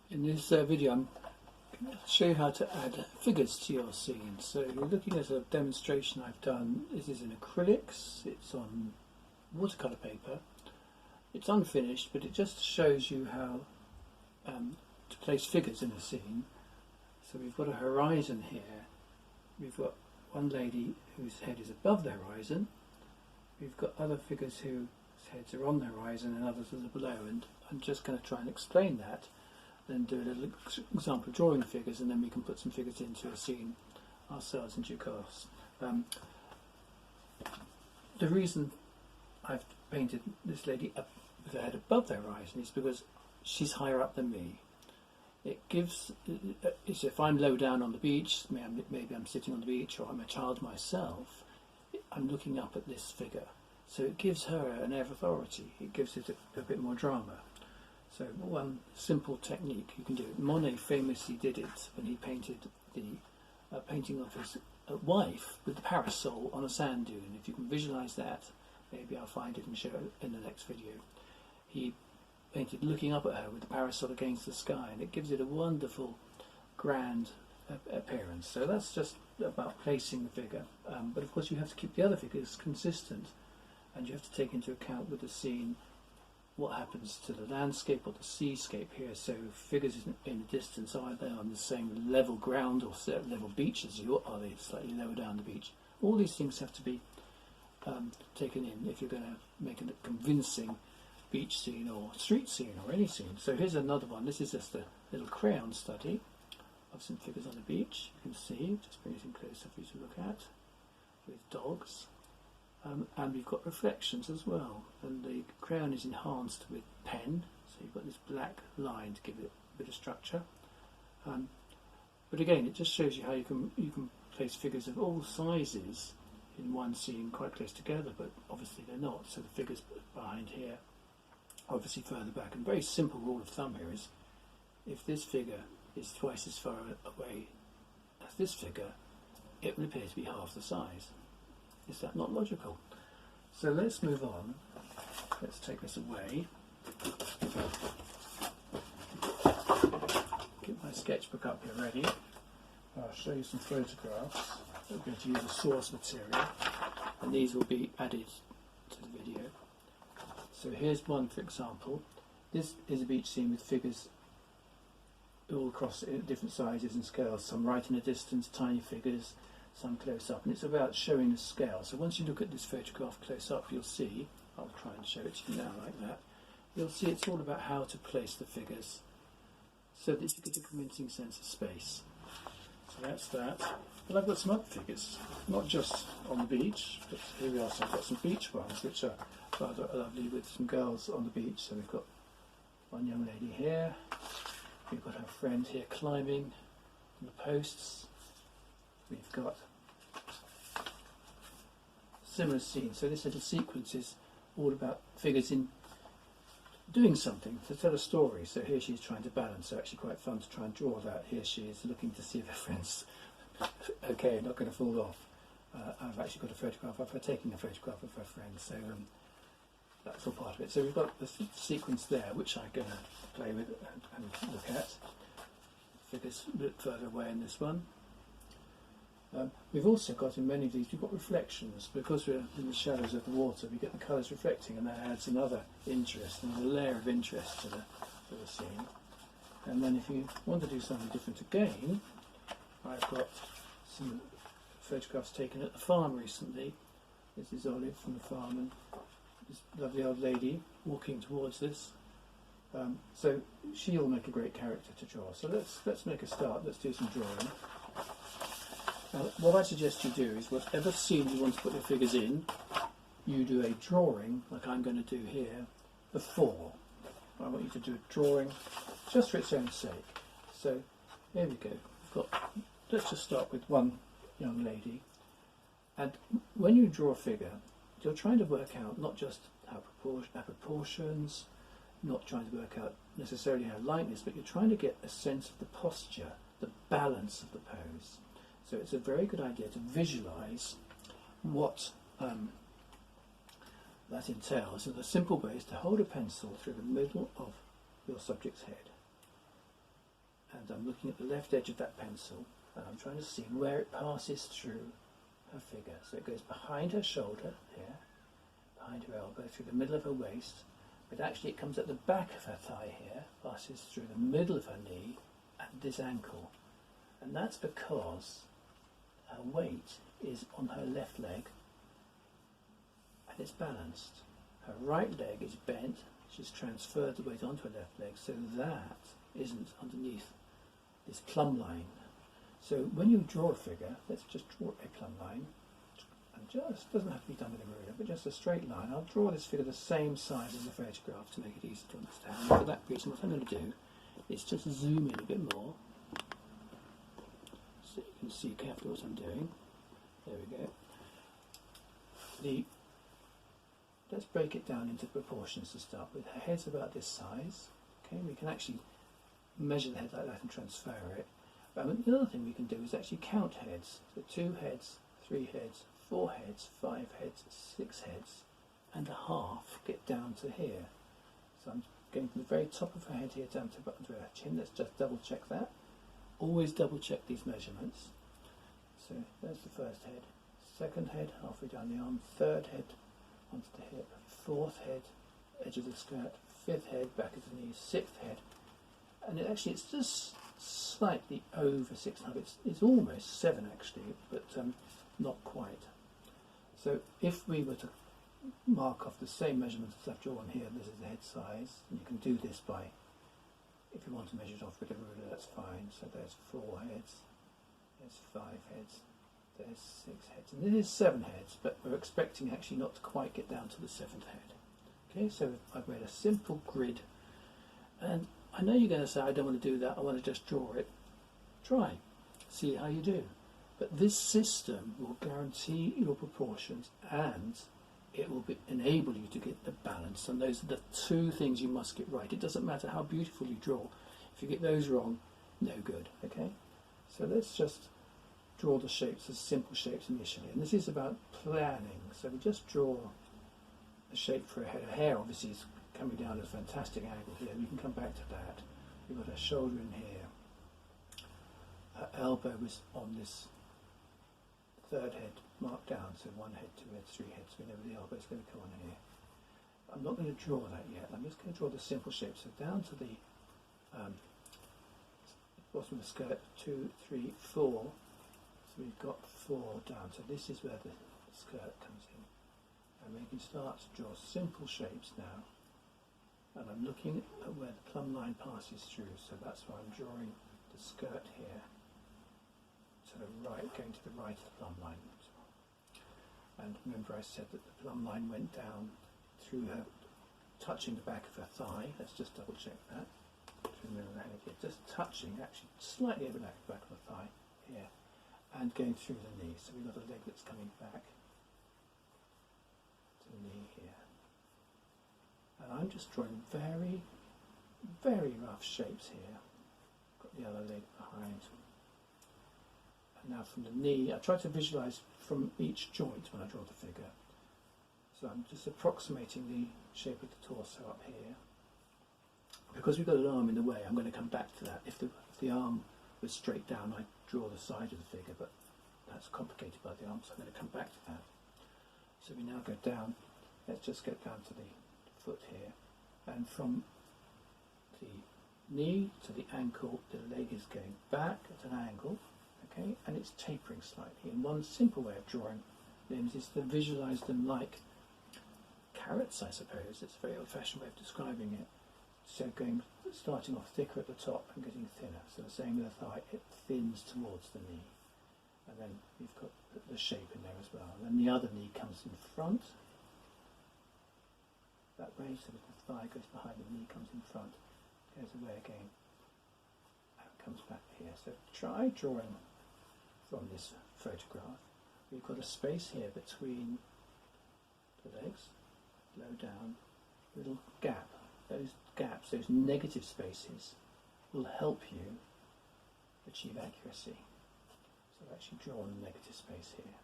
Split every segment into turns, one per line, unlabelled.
In this video I'm going to show you how to add figures to your scene. So you're looking at a demonstration I've done. This is in acrylics, it's on watercolour paper. It's unfinished, but it just shows you how to place figures in a scene. So we've got a horizon here. We've got one lady whose head is above the horizon. We've got other figures whose heads are on the horizon and others are below, and I'm just going to try and explain that, then do a little example drawing figures, and then we can put some figures into a scene ourselves in due course. The reason I've painted this lady up with her head above the horizon is because she's higher up than me. It gives, if I'm low down on the beach, maybe I'm sitting on the beach, or I'm a child myself, I'm looking up at this figure. So it gives her an air of authority, it gives it a bit more drama. So one simple technique you can do. Monet famously did it when he painted the painting of his wife with the parasol on a sand dune. If you can visualise that, maybe I'll find it and show it in the next video. He painted looking up at her with the parasol against the sky, and it gives it a wonderful, grand appearance. So that's just about placing the figure. But of course you have to keep the other figures consistent, and you have to take into account with the scene what happens to the landscape or the seascape here. So figures in the distance, are they on the same level ground or level beach as you, are they slightly lower down the beach? All these things have to be taken in if you're going to make a convincing beach scene or street scene or any scene. So here's another one. This is just a little crayon study of some figures on the beach. You can see, just bring it in closer for you to look at, with dogs. And we've got reflections as well, and the crayon is enhanced with pen, so you've got this black line to give it a bit of structure. But again, it just shows you how you can place figures of all sizes in one scene quite close together, but obviously they're not, so the figures behind here obviously further back. And a very simple rule of thumb here is, if this figure is twice as far away as this figure, it will appear to be half the size. Is that not logical? So let's move on. Let's take this away. Get my sketchbook up here ready. I'll show you some photographs. I'm going to use a source material, and these will be added to the video. So here's one, for example. This is a beach scene with figures all across different sizes and scales, some right in the distance, tiny figures, some close up, and it's about showing the scale. So once you look at this photograph close up, you'll see, I'll try and show it to you now like that, you'll see it's all about how to place the figures so that you get a convincing sense of space. So that's that. But I've got some other figures, not just on the beach, but here we are. So I've got some beach ones which are rather lovely with some girls on the beach. So we've got one young lady here, we've got her friend here climbing on the posts, we've got similar scenes. So this little sequence is all about figures in doing something to tell a story. So here she's trying to balance, so actually quite fun to try and draw that. Here she is looking to see if her friend's okay, not going to fall off. I've actually got a photograph of her taking a photograph of her friend, so that's all part of it. So we've got the sequence there, which I'm going to play with and look at. Figures a bit further away in this one. We've also got, in many of these, we've got reflections. Because we're in the shadows of the water, we get the colours reflecting, and that adds another interest and a layer of interest to the scene. And then if you want to do something different again, I've got some photographs taken at the farm recently. This is Olive from the farm, and this lovely old lady walking towards this. So she'll make a great character to draw. So let's make a start. Let's do some drawing. What I suggest you do is, whatever scene you want to put your figures in, you do a drawing, like I'm going to do here, before. I want you to do a drawing just for its own sake. So here we go. Let's just start with one young lady. And when you draw a figure, you're trying to work out not just her proportions, not trying to work out necessarily her likeness, but you're trying to get a sense of the posture, the balance of the pose. So it's a very good idea to visualise what that entails. And the simple way is to hold a pencil through the middle of your subject's head. and I'm looking at the left edge of that pencil, and I'm trying to see where it passes through her figure. So it goes behind her shoulder here, behind her elbow, through the middle of her waist, but actually it comes at the back of her thigh here, passes through the middle of her knee and this ankle. And that's because her weight is on her left leg and it's balanced. Her right leg is bent, she's transferred the weight onto her left leg, so that isn't underneath this plumb line. So when you draw a figure, let's just draw a plumb line, and just doesn't have to be done with a ruler, but just a straight line. I'll draw this figure the same size as the photograph to make it easy to understand. And for that reason, what I'm going to do is just zoom in a bit more, so you can see carefully what I'm doing. There we go. Let's break it down into proportions to start with. Her head's about this size. Okay, we can actually measure the head like that and transfer it. But the other thing we can do is actually count heads. So 2 heads, 3 heads, 4 heads, 5 heads, 6 heads, and a half get down to here. So I'm going from the very top of her head here down to her chin. Let's just double check that. Always double check these measurements. So there's the first head, second head halfway down the arm, third head onto the hip, fourth head, edge of the skirt, fifth head, back of the knee, sixth head, and it's just slightly over 6.5. It's almost 7 actually, but not quite. So if we were to mark off the same measurements as I've drawn here, this is the head size, and you can do this by, if you want to measure it off with a ruler, that's fine. So there's 4 heads, there's 5 heads, there's 6 heads, and this is 7 heads, but we're expecting actually not to quite get down to the 7th head. Okay, so I've made a simple grid, and I know you're going to say, I don't want to do that, I want to just draw it. Try, see how you do. But this system will guarantee your proportions, and it will enable you to get the balance, and those are the 2 things you must get right. It doesn't matter how beautiful you draw. If you get those wrong, no good. Okay, so let's just draw the shapes as simple shapes initially, and this is about planning. So we just draw a shape for her head. Her hair obviously is coming down at a fantastic angle here. We can come back to that. We've got her shoulder in here. Her elbow is on this third head marked down, so 1 head, 2 heads, 3 heads. We know where the elbow is going to go on here. I'm not going to draw that yet. I'm just going to draw the simple shape. So down to the bottom of the skirt, 2, 3, 4. So we've got 4 down. So this is where the skirt comes in. And we can start to draw simple shapes now. And I'm looking at where the plumb line passes through. So that's why I'm drawing the skirt here to the right, going to the right of the plumb line. And remember I said that the plumb line went down through her, touching the back of her thigh. Let's just double check that. Through the middle of the head here. Just touching, actually slightly over the back of the thigh here. And going through the knee. So we've got a leg that's coming back to the knee here. And I'm just drawing very, very rough shapes here. Got the other leg behind. And now from the knee, I try to visualise from each joint when I draw the figure. So I'm just approximating the shape of the torso up here. Because we've got an arm in the way, I'm going to come back to that. If the arm was straight down, I'd draw the side of the figure, but that's complicated by the arm, so I'm going to come back to that. So we now go down. Let's just get down to the foot here, and from the knee to the ankle, the leg is going back at an angle, okay, and it's tapering slightly. And one simple way of drawing limbs is to visualise them like carrots, I suppose. It's a very old-fashioned way of describing it. So starting off thicker at the top and getting thinner. So the same with the thigh, it thins towards the knee, and then you've got the shape in there as well. And then the other knee comes in front. That way, so that the thigh goes behind, the knee comes in front, goes away again, and comes back here. So try drawing from this photograph. We've got a space here between the legs, low down, little gap. Those gaps, those negative spaces, will help you achieve accuracy. So I've actually drawn a negative space here.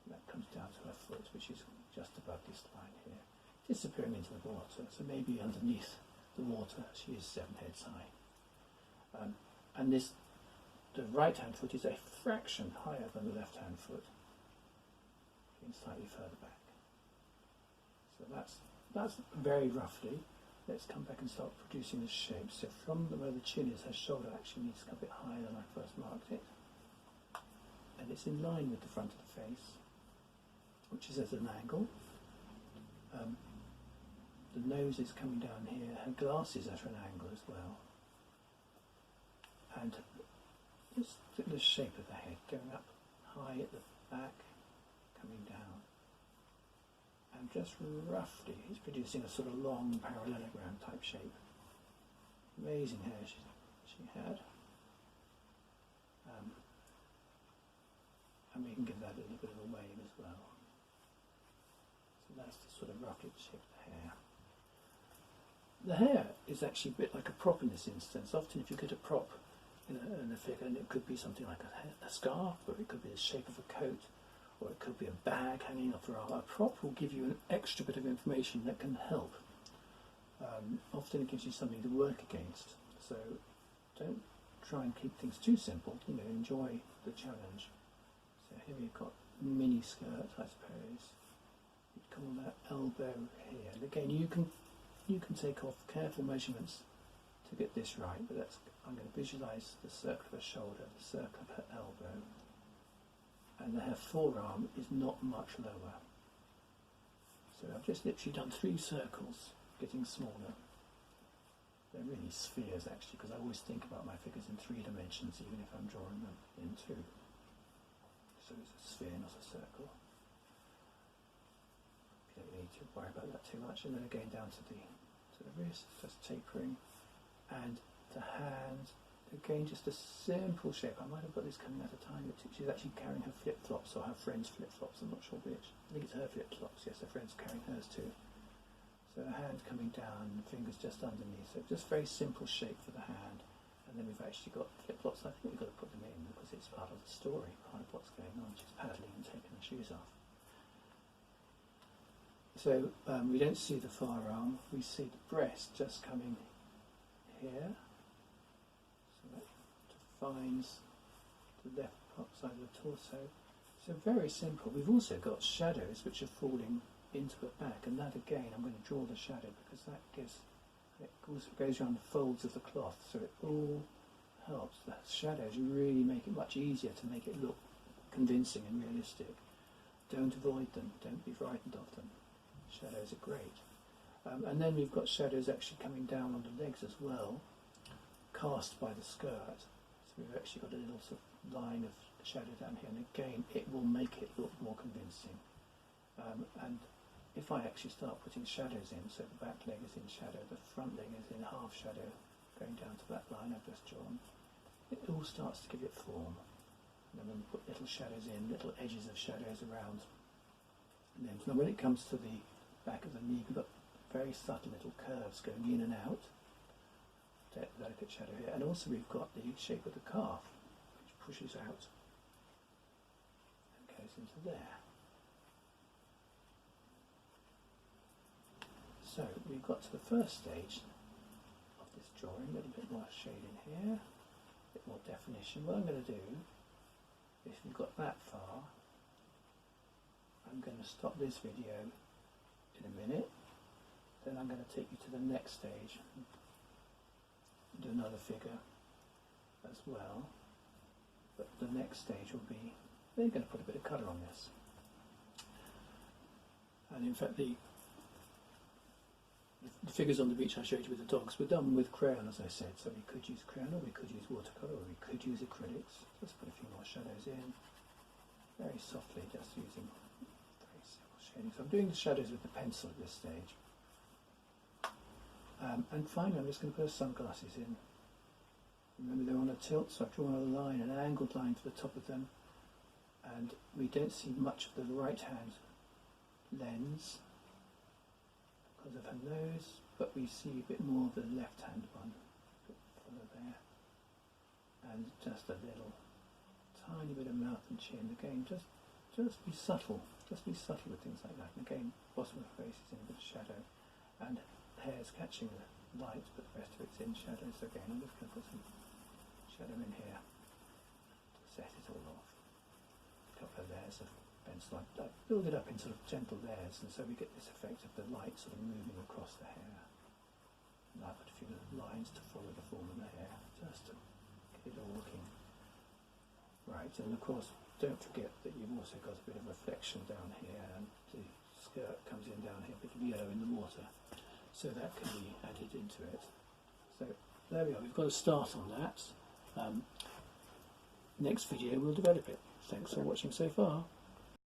And that comes down to her foot, which is just above this line here, disappearing into the water. So maybe underneath the water she is 7 heads high. And the right hand foot is a fraction higher than the left hand foot, being slightly further back. So that's very roughly. Let's come back and start producing the shape. So from where the chin is, her shoulder actually needs to come a bit higher than I first marked it. And it's in line with the front of the face, which is at an angle. The nose is coming down here. Her glasses are at an angle as well. And just the shape of the head, going up high at the back, coming down. And just roughly, it's producing a sort of long parallelogram type shape. Amazing hair she had. And we can give that a little bit of a wave as well. So that's the sort of roughly the shape of the hair. The hair is actually a bit like a prop in this instance. Often if you get a prop in a figure, and it could be something like a scarf, or it could be the shape of a coat, or it could be a bag hanging off her arm. A prop will give you an extra bit of information that can help. Often it gives you something to work against. So don't try and keep things too simple. Enjoy the challenge. So here we've got mini skirt, I suppose. You'd call that elbow here. And again, you can take off careful measurements to get this right, but I'm going to visualise the circle of her shoulder, the circle of her elbow, and her forearm is not much lower. So I've just literally done 3 circles, getting smaller. They're really spheres actually, because I always think about my figures in 3 dimensions, even if I'm drawing them in 2. So it's a sphere, not a circle. You don't need to worry about that too much. And then again down to the wrist, just tapering, and the hand. Again, just a simple shape. I might have got this coming at a time. She's actually carrying her flip-flops, or her friend's flip-flops, I'm not sure which. I think it's her flip-flops, yes, her friend's carrying hers too. So the hand coming down, the fingers just underneath. So just very simple shape for the hand. And then we've actually got flip-flops. I think we've got to put them in because it's part of the story, part of what's going on. She's paddling and taking the shoes off. So we don't see the far arm. We see the breast just coming here. Defines the left side of the torso. So very simple. We've also got shadows which are falling into the back, and that again I'm going to draw the shadow because that goes around the folds of the cloth, so it all helps. The shadows really make it much easier to make it look convincing and realistic. Don't avoid them, don't be frightened of them. Shadows are great. And then we've got shadows actually coming down on the legs as well, cast by the skirt. So we've actually got a little sort of line of shadow down here, and again it will make it look more convincing. And if I actually start putting shadows in, so the back leg is in shadow, the front leg is in half shadow, going down to that line I've just drawn, it all starts to give it form. And then we put little shadows in, little edges of shadows around limbs. Now when it comes to the back of the knee, we've got very subtle little curves going in and out. Delicate shadow here, and also we've got the shape of the calf, which pushes out and goes into there. So we've got to the first stage of this drawing, a little bit more shading here, a bit more definition. What I'm going to do, if you've got that far, I'm going to stop this video in a minute, then I'm going to take you to the next stage. Do another figure as well, but the next stage will be, they're going to put a bit of colour on this, and in fact the figures on the beach I showed you with the dogs were done with crayon, as I said, so we could use crayon, or we could use watercolour, or we could use acrylics. Let's put a few more shadows in, very softly, just using very simple shading. So I'm doing the shadows with the pencil at this stage. And finally I'm just going to put sunglasses in. Remember they're on a tilt, so I've drawn a line, an angled line to the top of them, and we don't see much of the right hand lens because of her nose, but we see a bit more of the left hand one, a bit further there, and just a little tiny bit of mouth and chin. Again, just be subtle, with things like that. And again, bottom of the face is in a bit of shadow, and hair's catching the light, but the rest of it's in shadow. So again, I'm just going to put some get them in here to set it all off. A couple of layers of pencil. I build it up in sort of gentle layers, and so we get this effect of the light sort of moving across the hair. And I put a few little lines to follow the form of the hair, just to get it all looking right. And of course, don't forget that you've also got a bit of reflection down here, and the skirt comes in down here, a bit of yellow in the water, so that can be added into it. So there we are, we've got a start on that. Next video we'll develop it. Thanks for watching so far.